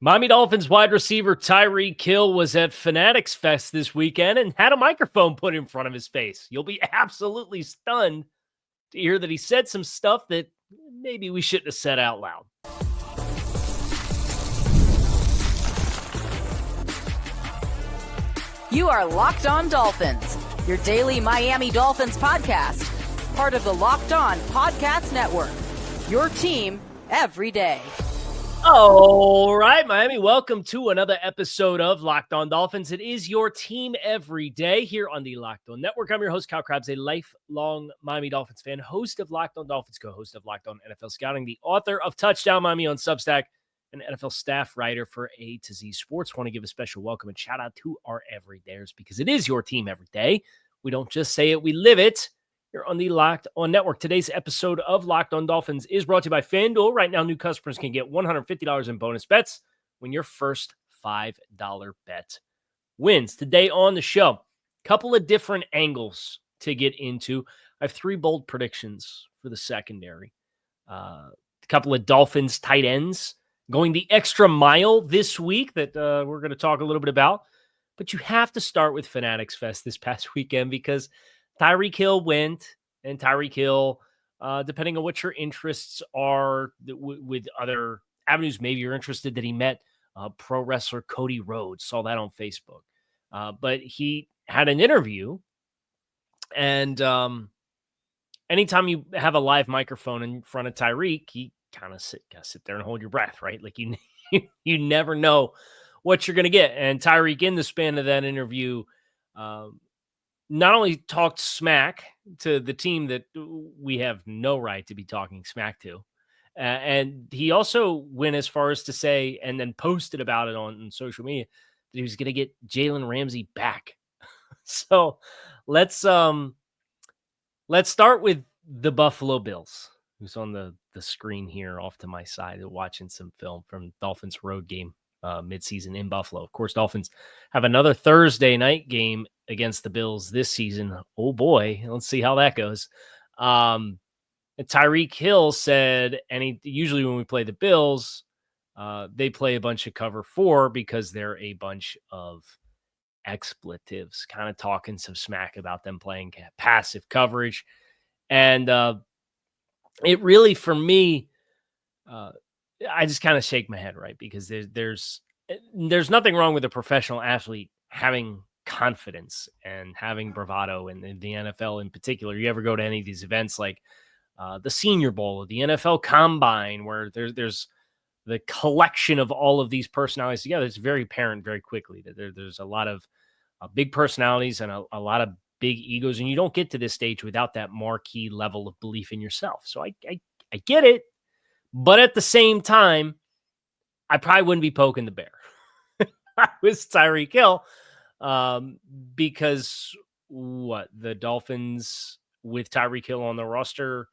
Miami Dolphins wide receiver Tyreek Hill was at Fanatics Fest this weekend and had a microphone put in front of his face. You'll be absolutely stunned to hear that he said some stuff that maybe we shouldn't have said out loud. You are Locked On Dolphins, your daily Miami Dolphins podcast, part of the Locked On Podcast Network, your team every day. All right, Miami, welcome to another episode of Locked On Dolphins. It is your team every day here on the Locked On Network. I'm your host, Kyle Krabs, a lifelong Miami Dolphins fan, host of Locked On Dolphins, co-host of Locked On NFL Scouting, the author of Touchdown Miami on Substack, and NFL staff writer for A to Z Sports. Want to give a special welcome and shout out to our everydayers because it is your team every day. We don't just say it, we live it. You're on the Locked On Network. Today's episode of Locked On Dolphins is brought to you by FanDuel. Right now, new customers can get $150 in bonus bets when your first $5 bet wins. Today on the show, a couple of different angles to get into. I have three bold predictions for the secondary. A couple of Dolphins tight ends going the extra mile this week that we're going to talk a little bit about. But you have to start with Fanatics Fest this past weekend because Tyreek Hill went, and Tyreek Hill, depending on what your interests are with other avenues, maybe you're interested that he met pro wrestler Cody Rhodes. Saw that on Facebook. But he had an interview, and anytime you have a live microphone in front of Tyreek, he kind of sit there and hold your breath, right? Like you never know what you're going to get. And Tyreek, in the span of that interview, not only talked smack to the team that we have no right to be talking smack to, and he also went as far as to say, and then posted about it on social media, that he was going to get Jalen Ramsey back. So let's start with the Buffalo Bills, who's on the screen here off to my side, watching some film from Dolphins road game midseason in Buffalo. Of course, Dolphins have another Thursday night game against the Bills this season. Oh boy, let's see how that goes. Tyreek Hill said, usually when we play the Bills, they play a bunch of cover 4 because they're a bunch of expletives, kind of talking some smack about them playing passive coverage. And it really, for me, I just kind of shake my head, right? Because there's nothing wrong with a professional athlete having confidence and having bravado in the NFL in particular. You ever go to any of these events like the Senior Bowl or the NFL Combine, where there's the collection of all of these personalities together, it's very apparent very quickly that there's a lot of big personalities and a lot of big egos, and you don't get to this stage without that marquee level of belief in yourself. So I get it. But at the same time, I probably wouldn't be poking the bear. I was Tyreek Hill because the Dolphins with Tyreek Hill on the roster,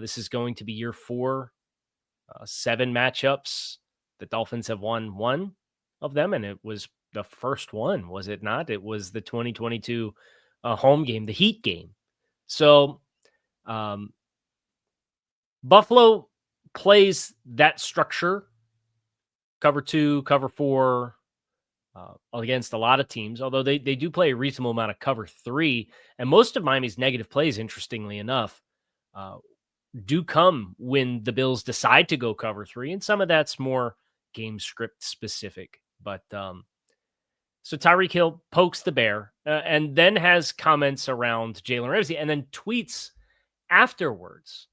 this is going to be year 4, 7 matchups. The Dolphins have won 1 of them, and it was the first one, was it not? It was the 2022 home game, the Heat game. So Buffalo plays that structure, cover 2, cover 4, against a lot of teams, although they do play a reasonable amount of cover 3. And most of Miami's negative plays, interestingly enough, do come when the Bills decide to go cover 3. And some of that's more game script specific. But so Tyreek Hill pokes the bear and then has comments around Jalen Ramsey, and then tweets afterwards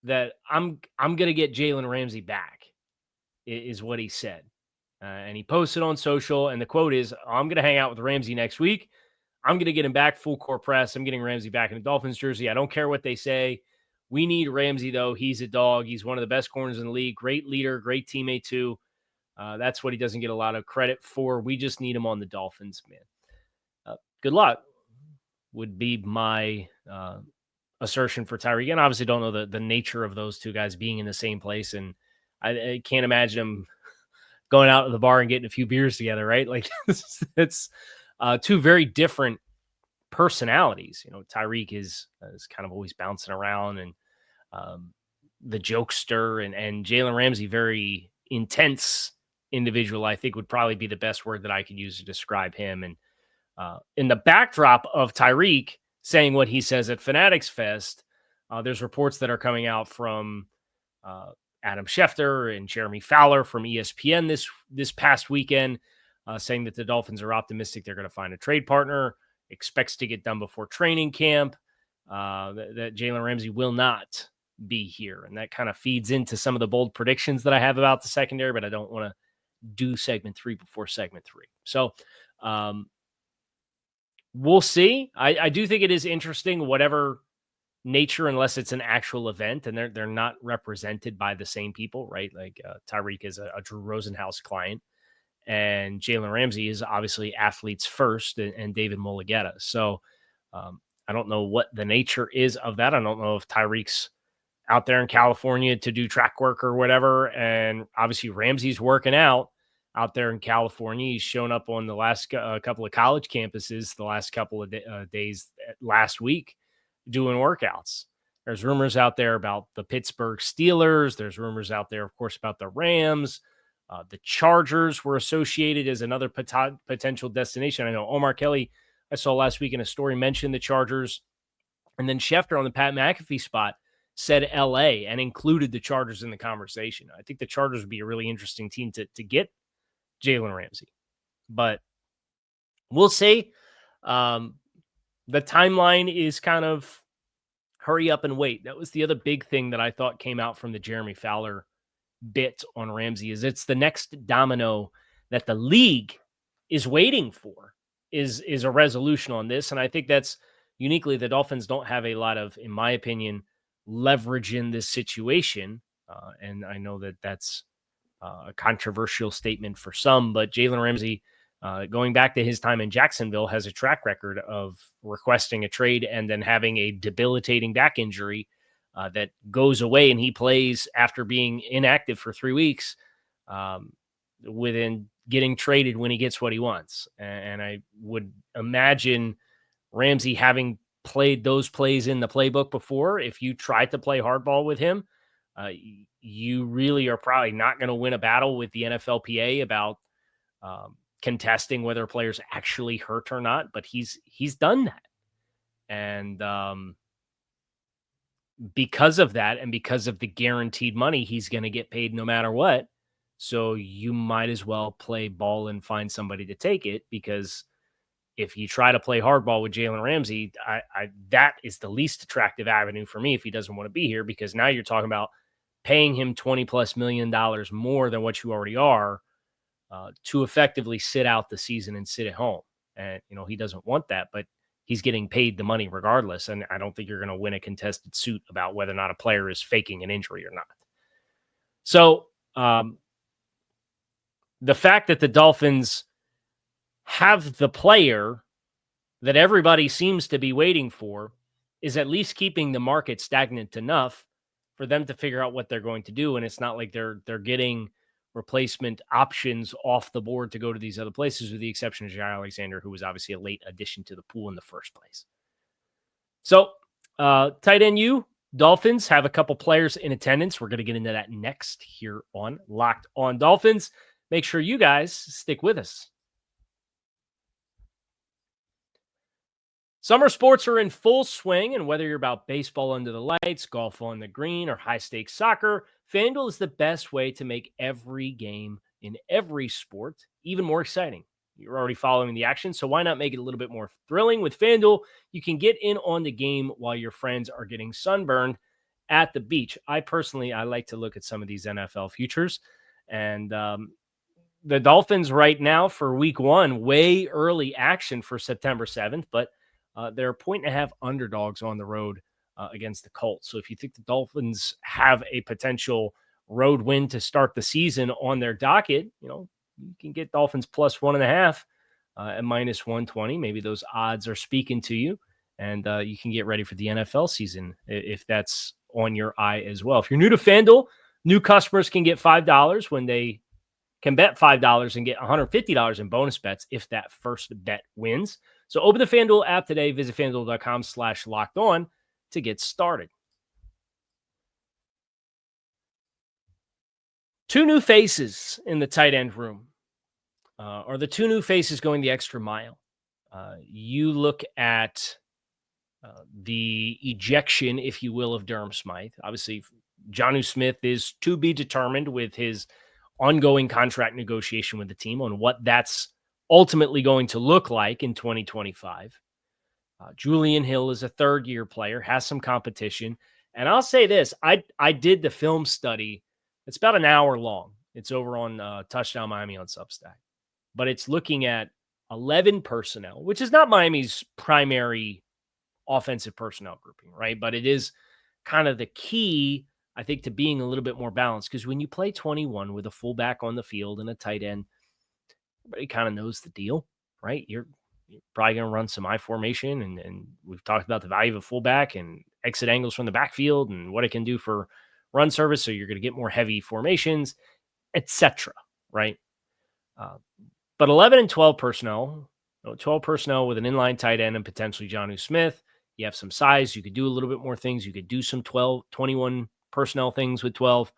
that I'm going to get Jalen Ramsey back, is what he said. And he posted on social, and the quote is, I'm going to hang out with Ramsey next week. I'm going to get him back full court press. I'm getting Ramsey back in a Dolphins jersey. I don't care what they say. We need Ramsey, though. He's a dog. He's one of the best corners in the league. Great leader, great teammate, too. That's what he doesn't get a lot of credit for. We just need him on the Dolphins, man. Good luck would be my assertion for Tyreek. And obviously don't know the nature of those two guys being in the same place. And I can't imagine them going out to the bar and getting a few beers together, right? Like it's two very different personalities. You know, Tyreek is kind of always bouncing around and the jokester, and Jalen Ramsey, very intense individual, I think would probably be the best word that I could use to describe him. And in the backdrop of Tyreek saying what he says at Fanatics Fest, there's reports that are coming out from Adam Schefter and Jeremy Fowler from ESPN this past weekend, saying that the Dolphins are optimistic they're going to find a trade partner, expects to get done before training camp, that Jalen Ramsey will not be here. And that kind of feeds into some of the bold predictions that I have about the secondary, but I don't want to do segment 3 before segment 3. So we'll see. I do think it is interesting, whatever nature, unless it's an actual event and they're not represented by the same people, right? Like Tyreek is a Drew Rosenhaus client, and Jalen Ramsey is obviously athletes first and David Mulligetta. So I don't know what the nature is of that. I don't know if Tyreek's out there in California to do track work or whatever. And obviously Ramsey's working out there in California. He's shown up on the last couple of college campuses the last couple of days last week doing workouts. There's rumors out there about the Pittsburgh Steelers. There's rumors out there, of course, about the Rams. The Chargers were associated as another potential destination. I know Omar Kelly, I saw last week in a story, mentioned the Chargers. And then Schefter on the Pat McAfee spot said LA and included the Chargers in the conversation. I think the Chargers would be a really interesting team to get Jalen Ramsey. But we'll see. The timeline is kind of hurry up and wait. That was the other big thing that I thought came out from the Jeremy Fowler bit on Ramsey, is it's the next domino that the league is waiting for is a resolution on this. And I think that's uniquely, the Dolphins don't have a lot of, in my opinion, leverage in this situation. And I know that that's a controversial statement for some, but Jalen Ramsey, going back to his time in Jacksonville, has a track record of requesting a trade and then having a debilitating back injury that goes away, and he plays after being inactive for 3 weeks, within getting traded when he gets what he wants. And I would imagine Ramsey, having played those plays in the playbook before, if you tried to play hardball with him, you really are probably not going to win a battle with the NFLPA about contesting whether a player's actually hurt or not. But he's done that. And because of that, and because of the guaranteed money, he's going to get paid no matter what. So you might as well play ball and find somebody to take it, because if you try to play hardball with Jalen Ramsey, that is the least attractive avenue for me if he doesn't want to be here, because now you're talking about paying him $20+ million more than what you already are to effectively sit out the season and sit at home. And, he doesn't want that, but he's getting paid the money regardless. And I don't think you're going to win a contested suit about whether or not a player is faking an injury or not. So the fact that the Dolphins have the player that everybody seems to be waiting for is at least keeping the market stagnant enough for them to figure out what they're going to do. And it's not like they're getting replacement options off the board to go to these other places, with the exception of Jair Alexander, who was obviously a late addition to the pool in the first place. So tight end Dolphins have a couple players in attendance. We're going to get into that next here on Locked On Dolphins. Make sure you guys stick with us. Summer sports are in full swing, and whether you're about baseball under the lights, golf on the green, or high-stakes soccer, FanDuel is the best way to make every game in every sport even more exciting. You're already following the action, so why not make it a little bit more thrilling? With FanDuel, you can get in on the game while your friends are getting sunburned at the beach. I like to look at some of these NFL futures, and the Dolphins right now for week 1, way early action for September 7th, but they're 1.5 underdogs on the road against the Colts. So if you think the Dolphins have a potential road win to start the season on their docket, you can get Dolphins plus 1.5 at minus 120. Maybe those odds are speaking to you, and you can get ready for the NFL season if that's on your eye as well. If you're new to FanDuel, new customers can get $5 when they can bet $5 and get $150 in bonus bets if that first bet wins. So open the FanDuel app today. Visit FanDuel.com/lockedon to get started. Two new faces in the tight end room, or the two new faces going the extra mile. You look at the ejection, if you will, of Durham Smythe. Obviously, Jonnu Smith is to be determined with his ongoing contract negotiation with the team on what that's ultimately going to look like in 2025. Julian Hill is a third-year player, has some competition. And I'll say this, I did the film study. It's about an hour long. It's over on Touchdown Miami on Substack. But it's looking at 11 personnel, which is not Miami's primary offensive personnel grouping, right? But it is kind of the key, I think, to being a little bit more balanced. Because when you play 21 with a fullback on the field and a tight end, everybody kind of knows the deal, right? You're probably going to run some I formation, and we've talked about the value of a fullback and exit angles from the backfield and what it can do for run service. So you're going to get more heavy formations, etc. Right? But 11 and 12 personnel, 12 personnel with an inline tight end and potentially Jonnu Smith. You have some size. You could do a little bit more things. You could do some 21 personnel things with 12.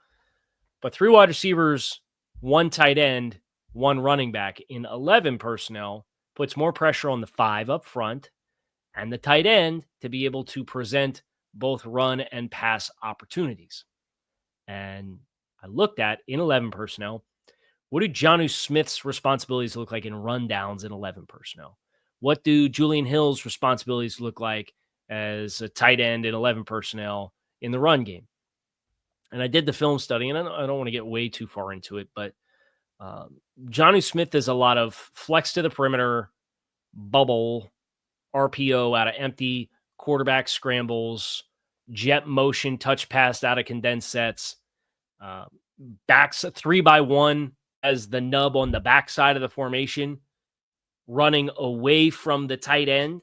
But 3 wide receivers, 1 tight end, 1 running back in 11 personnel puts more pressure on the 5 up front and the tight end to be able to present both run and pass opportunities. And I looked at in 11 personnel, what do Jonnu Smith's responsibilities look like in rundowns in 11 personnel? What do Julian Hill's responsibilities look like as a tight end in 11 personnel in the run game? And I did the film study, and I don't want to get way too far into it, but Jonnu Smith is a lot of flex to the perimeter, bubble, RPO out of empty, quarterback scrambles, jet motion, touch pass out of condensed sets, backs 3-by-1 as the nub on the backside of the formation, running away from the tight end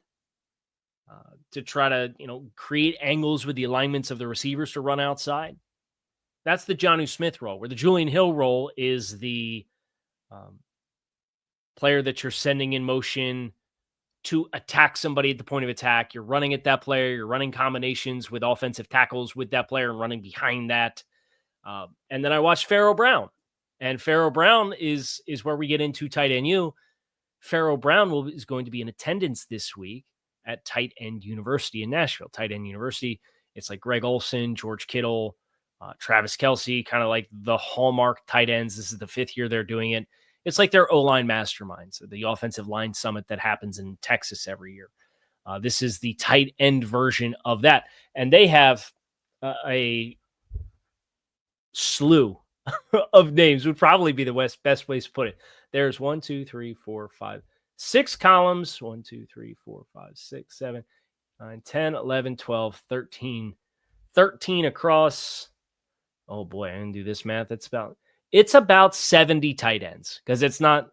to try to, create angles with the alignments of the receivers to run outside. That's the Jonnu Smith role, where the Julian Hill role is the player that you're sending in motion to attack somebody at the point of attack. You're running at that player. You're running combinations with offensive tackles with that player and running behind that. And then I watched Pharaoh Brown. And Pharaoh Brown is where we get into tight end U. Pharaoh Brown is going to be in attendance this week at Tight End University in Nashville. Tight End University, it's like Greg Olsen, George Kittle, Travis Kelce, kind of like the hallmark tight ends. This is the 5th year they're doing it. It's like their O-line masterminds, the offensive line summit that happens in Texas every year. This is the tight end version of that. And they have a slew of names, would probably be the best place to put it. There's 1, 2, 3, 4, 5, 6 columns. 1, 2, 3, 4, 5, 6, 7, 9, 10, 11, 12, 13. 13 across. Oh boy, I didn't do this math. It's about 70 tight ends, because it's not,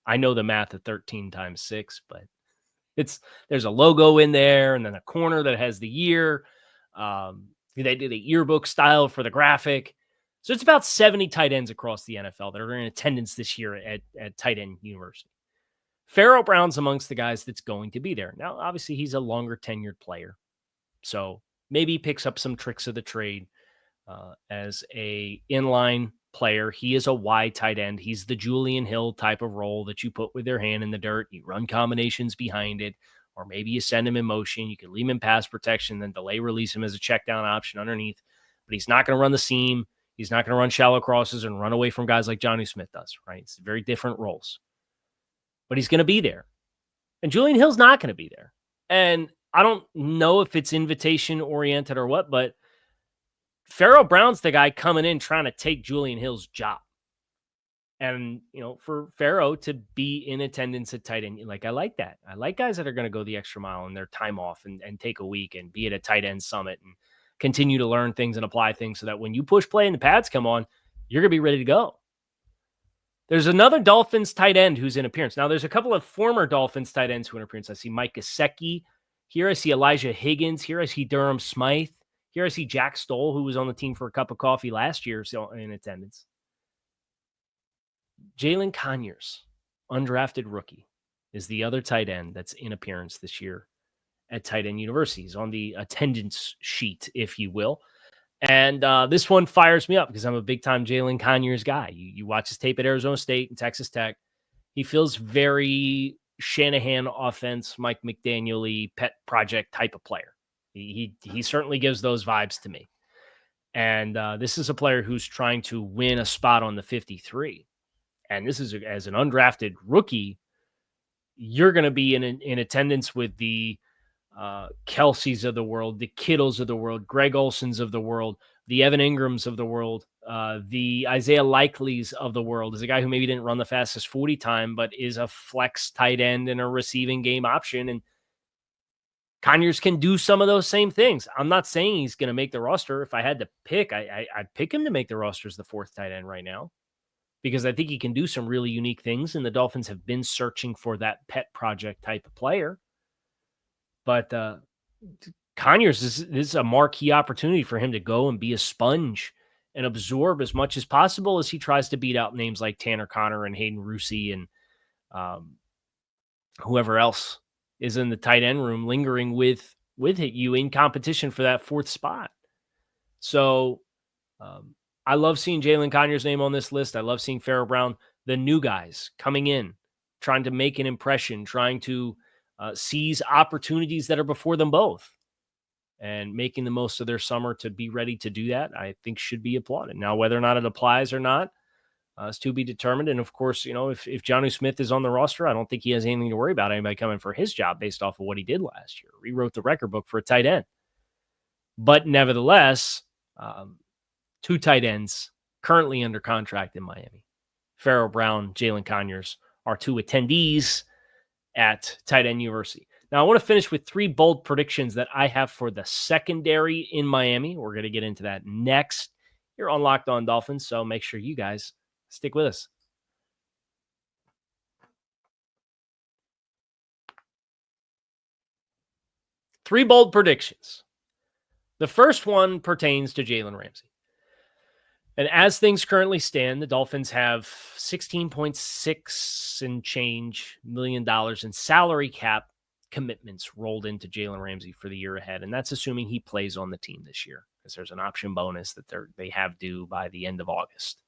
I know the math of 13 times 6, but there's a logo in there and then a corner that has the year. They did a yearbook style for the graphic. So it's about 70 tight ends across the NFL that are in attendance this year at Tight End University. Pharaoh Brown's amongst the guys that's going to be there. Now, obviously, he's a longer tenured player, so maybe he picks up some tricks of the trade as a inline player. He is a wide tight end. He's the Julian Hill type of role that you put with their hand in the dirt. You run combinations behind it, or maybe you send him in motion. You can leave him in pass protection, then delay release him as a check down option underneath. But he's not going to run the seam. He's not going to run shallow crosses and run away from guys like Jonnu Smith does, right? It's very different roles. But he's going to be there. And Julian Hill's not going to be there. And I don't know if it's invitation-oriented or what, but Pharaoh Brown's the guy coming in trying to take Julian Hill's job. And, for Pharaoh to be in attendance at tight end, I like that. I like guys that are going to go the extra mile in their time off and take a week and be at a tight end summit and continue to learn things and apply things so that when you push play and the pads come on, you're going to be ready to go. There's another Dolphins tight end who's in appearance. Now, there's a couple of former Dolphins tight ends who are in appearance. I see Mike Gesicki. Here I see Elijah Higgins. Here I see Durham Smythe. Here I see Jack Stoll, who was on the team for a cup of coffee last year, so in attendance. Jalin Conyers, undrafted rookie, is the other tight end that's in appearance this year at Tight End University. He's on the attendance sheet, if you will. And this one fires me up because I'm a big-time Jalin Conyers guy. You watch his tape at Arizona State and Texas Tech. He feels very Shanahan offense, Mike McDaniel-y pet project type of player. He certainly gives those vibes to me. And this is a player who's trying to win a spot on the 53. And this is as an undrafted rookie, you're going to be in attendance with the Kelseys of the world, the Kittles of the world, Greg Olsons of the world, the Evan Ingrams of the world, the Isaiah Likeleys of the world. Is a guy who maybe didn't run the fastest 40 time, but is a flex tight end and a receiving game option. And Conyers can do some of those same things. I'm not saying he's going to make the roster. If I had to pick, I'd pick him to make the roster as the fourth tight end right now, because I think he can do some really unique things. And the Dolphins have been searching for that pet project type of player. But Conyers is a marquee opportunity for him to go and be a sponge and absorb as much as possible as he tries to beat out names like Tanner Connor and Hayden Rusi and whoever else is in the tight end room lingering with you in competition for that fourth spot. So I love seeing Jalin Conyers' name on this list. I love seeing Pharaoh Brown, the new guys coming in, trying to make an impression, trying to seize opportunities that are before them both, and making the most of their summer to be ready to do that, I think should be applauded. Now, whether or not it applies or not is to be determined. And of course, if Jonnu Smith is on the roster, I don't think he has anything to worry about anybody coming for his job based off of what he did last year. Rewrote the record book for a tight end. But nevertheless, two tight ends currently under contract in Miami. Pharaoh Brown, Jalin Conyers are two attendees at Tight End University. Now, I want to finish with three bold predictions that I have for the secondary in Miami. We're going to get into that next here on Locked On Dolphins, so make sure you guys stick with us. Three bold predictions. The first one pertains to Jalen Ramsey. And as things currently stand, the Dolphins have $16.6 and change million in salary cap commitments rolled into Jalen Ramsey for the year ahead. And that's assuming he plays on the team this year, because there's an option bonus that they have due by the end of August.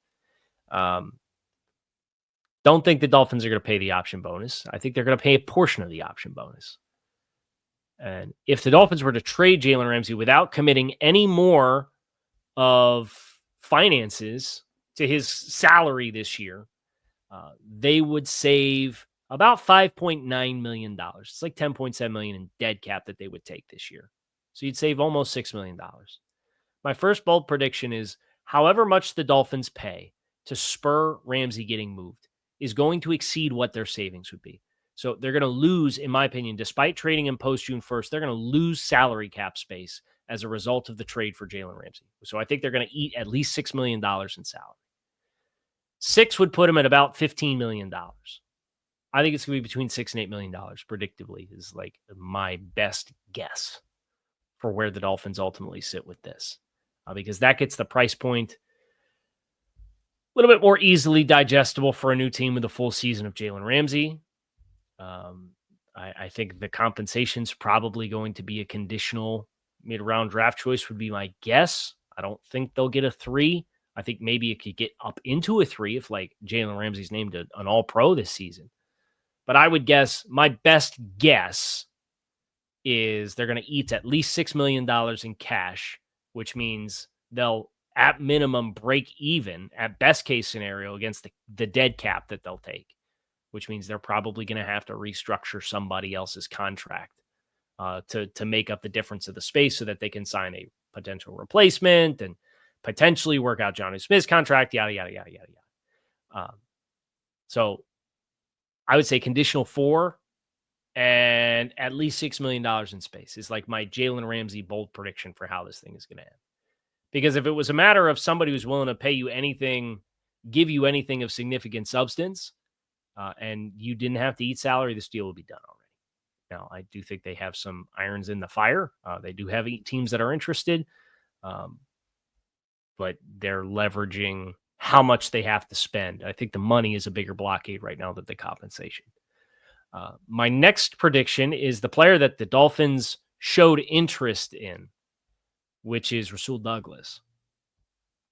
Don't think the Dolphins are going to pay the option bonus. I think they're going to pay a portion of the option bonus. And if the Dolphins were to trade Jalen Ramsey without committing any more of finances to his salary this year, they would save about $5.9 million. It's like $10.7 million in dead cap that they would take this year. So you'd save almost $6 million. My first bold prediction is however much the Dolphins pay to spur Ramsey getting moved is going to exceed what their savings would be. So they're going to lose, in my opinion, despite trading him post June 1st, they're going to lose salary cap space as a result of the trade for Jalen Ramsey. So I think they're going to eat at least $6 million in salary. 6 would put him at about $15 million. I think it's going to be between $6 and $8 million, predictably, is like my best guess for where the Dolphins ultimately sit with this. Because that gets the price point a little bit more easily digestible for a new team with a full season of Jalen Ramsey. I think the compensation's probably going to be a conditional mid-round draft choice would be my guess. I don't think they'll get a 3. I think maybe it could get up into a 3 if like Jalen Ramsey's named an all-pro this season. But I would guess, my best guess is they're going to eat at least $6 million in cash, which means they'll at minimum break even at best case scenario against the dead cap that they'll take, which means they're probably going to have to restructure somebody else's contract to make up the difference of the space so that they can sign a potential replacement and potentially work out Jonnu Smith's contract, yada, yada, yada, yada, yada. So I would say conditional 4 and at least $6 million in space is like my Jalen Ramsey bold prediction for how this thing is going to end. Because if it was a matter of somebody who's willing to pay you anything, give you anything of significant substance, and you didn't have to eat salary, this deal will be done already. Now, I do think they have some irons in the fire. They do have 8 teams that are interested, but they're leveraging how much they have to spend. I think the money is a bigger blockade right now than the compensation. My next prediction is the player that the Dolphins showed interest in, which is Rasul Douglas.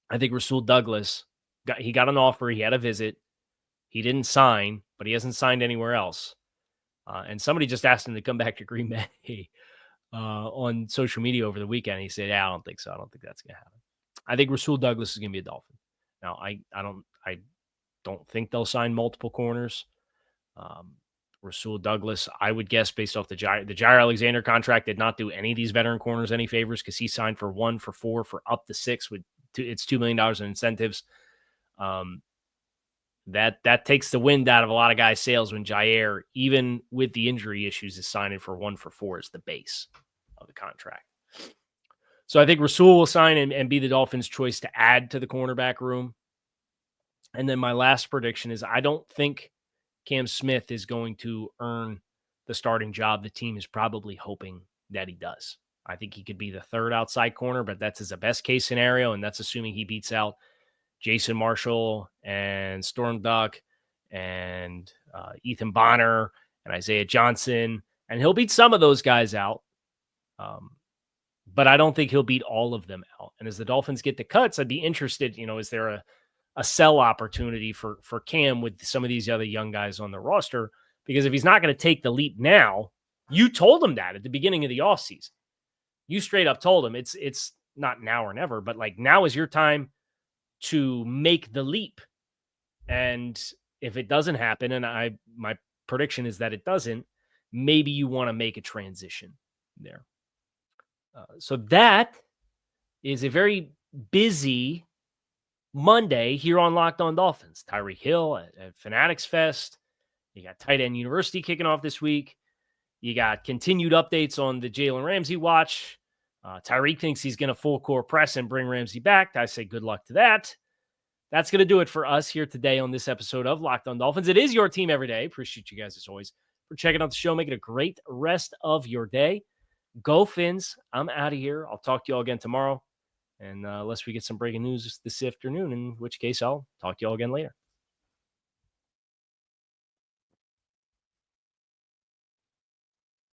I think Rasul Douglas got an offer. He had a visit. He didn't sign, but he hasn't signed anywhere else. And somebody just asked him to come back to Green Bay on social media over the weekend. He said, "Yeah, I don't think so. I don't think that's going to happen." I think Rasul Douglas is going to be a Dolphin. Now, I don't think they'll sign multiple corners. Rasul Douglas, I would guess, based off the Jair Alexander contract, did not do any of these veteran corners any favors because he signed for 1, for 4, for up to 6 with it's $2 million in incentives. That takes the wind out of a lot of guys' sails when Jair, even with the injury issues, is signing for 1 for 4 as the base of the contract. So I think Rasul will sign and be the Dolphins' choice to add to the cornerback room. And then my last prediction is I don't think Cam Smith is going to earn the starting job. The team is probably hoping that he does. I think he could be the third outside corner, but that's his best case scenario, and that's assuming he beats out Jason Marshall and Storm Duck and Ethan Bonner and Isaiah Johnson, and he'll beat some of those guys out. But I don't think he'll beat all of them out. And as the Dolphins get the cuts, I'd be interested, is there a sell opportunity for Cam with some of these other young guys on the roster? Because if he's not going to take the leap now, you told him that at the beginning of the offseason. You straight up told him it's not now or never, but like now is your time to make the leap. And if it doesn't happen, and my prediction is that it doesn't, maybe you want to make a transition there. So that is a very busy Monday here on Locked On Dolphins. Tyreek Hill at Fanatics Fest. You got Tight End University kicking off this week. You got continued updates on the Jalen Ramsey watch. Tyreek thinks he's going to full court press and bring Ramsey back. I say good luck to that. That's going to do it for us here today on this episode of Locked On Dolphins. It is your team every day. Appreciate you guys as always for checking out the show. Make it a great rest of your day. Go Fins. I'm out of here. I'll talk to you all again tomorrow. And unless we get some breaking news this afternoon, in which case I'll talk to you all again later.